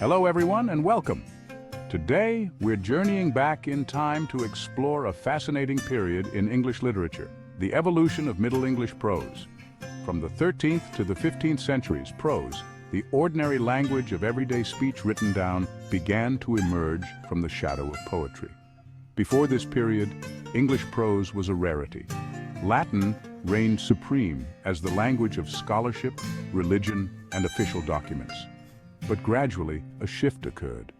Hello everyone and welcome. Today we're journeying back in time to explore a fascinating period in English literature, the evolution of Middle English prose. From the 13th to the 15th centuries, prose, the ordinary language of everyday speech written down, began to emerge from the shadow of poetry. Before this period, English prose was a rarity. Latin reigned supreme as the language of scholarship, religion, and official documents. But gradually, a shift occurred.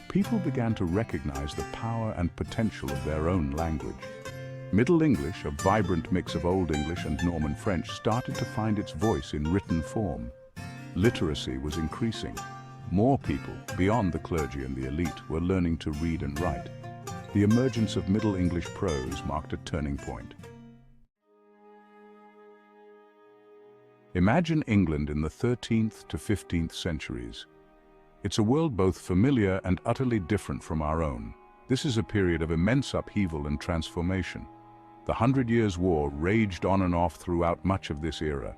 People began to recognize the power and potential of their own language. Middle English, a vibrant mix of Old English and Norman French, started to find its voice in written form. Literacy was increasing. More people, beyond the clergy and the elite, were learning to read and write. The emergence of Middle English prose marked a turning point. Imagine England in the 13th to 15th centuries. It's a world both familiar and utterly different from our own. This is a period of immense upheaval and transformation. The 100 Years' War raged on and off throughout much of this era.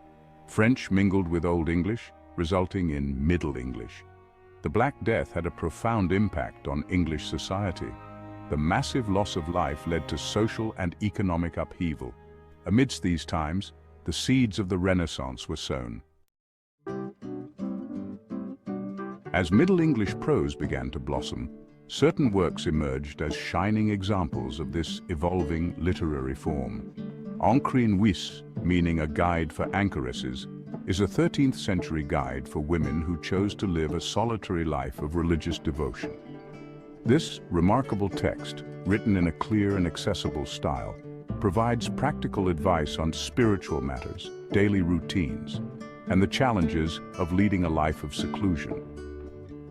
French mingled with Old English, resulting in Middle English. The Black Death had a profound impact on English society. The massive loss of life led to social and economic upheaval. Amidst these times, the seeds of the Renaissance were sown. As Middle English prose began to blossom, certain works emerged as shining examples of this evolving literary form. Ancrene Wisse, meaning a guide for anchoresses, is a 13th century guide for women who chose to live a solitary life of religious devotion. This remarkable text, written in a clear and accessible style, provides practical advice on spiritual matters, daily routines, and the challenges of leading a life of seclusion.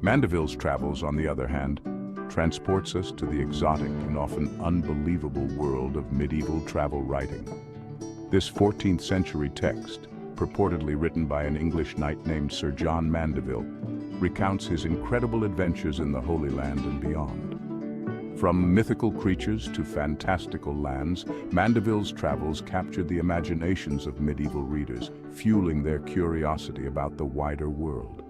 Mandeville's travels, on the other hand, transports us to the exotic and often unbelievable world of medieval travel writing. This 14th century text, purportedly written by an English knight named Sir John Mandeville, recounts his incredible adventures in the Holy Land and beyond. From mythical creatures to fantastical lands, Mandeville's travels captured the imaginations of medieval readers, fueling their curiosity about the wider world.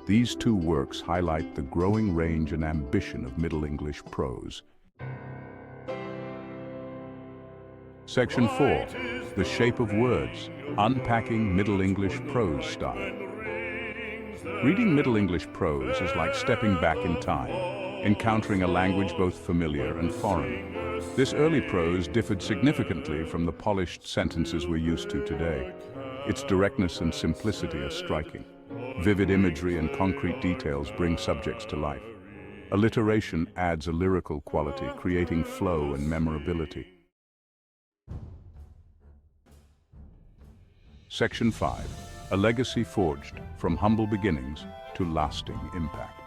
These two works highlight the growing range and ambition of Middle English prose. Section 4. The Shape of Words. Unpacking Middle English prose style. Reading Middle English prose is like stepping back in time, encountering a language both familiar and foreign. This early prose differed significantly from the polished sentences we're used to today. Its directness and simplicity are striking. Vivid imagery and concrete details bring subjects to life. Alliteration adds a lyrical quality, creating flow and memorability. Section 5. A legacy forged from humble beginnings to lasting impact.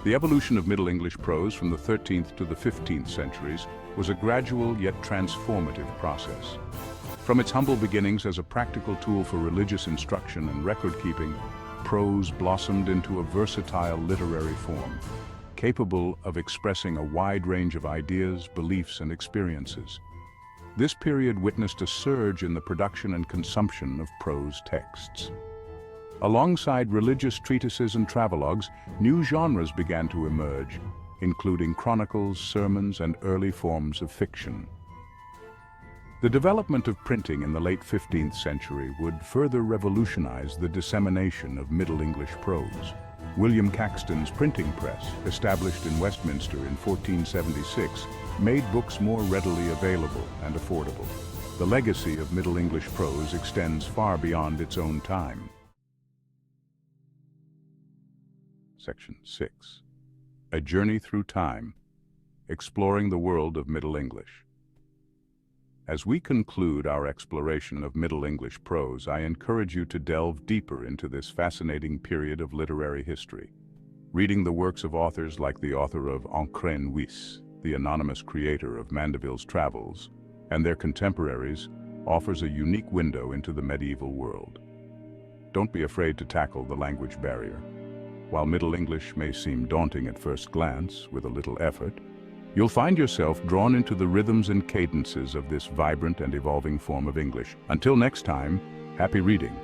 The evolution of Middle English prose from the 13th to the 15th centuries was a gradual yet transformative process. From its humble beginnings as a practical tool for religious instruction and record-keeping, prose blossomed into a versatile literary form, capable of expressing a wide range of ideas, beliefs, and experiences. This period witnessed a surge in the production and consumption of prose texts. Alongside religious treatises and travelogues, new genres began to emerge, including chronicles, sermons, and early forms of fiction. The development of printing in the late 15th century would further revolutionize the dissemination of Middle English prose. William Caxton's printing press, established in Westminster in 1476, made books more readily available and affordable. The legacy of Middle English prose extends far beyond its own time. Section 6. A Journey Through Time, Exploring the World of Middle English. As we conclude our exploration of Middle English prose, I encourage you to delve deeper into this fascinating period of literary history. Reading the works of authors like the author of Ancrene Wisse, the anonymous creator of Mandeville's travels, and their contemporaries, offers a unique window into the medieval world. Don't be afraid to tackle the language barrier. While Middle English may seem daunting at first glance, with a little effort, you'll find yourself drawn into the rhythms and cadences of this vibrant and evolving form of English. Until next time, happy reading.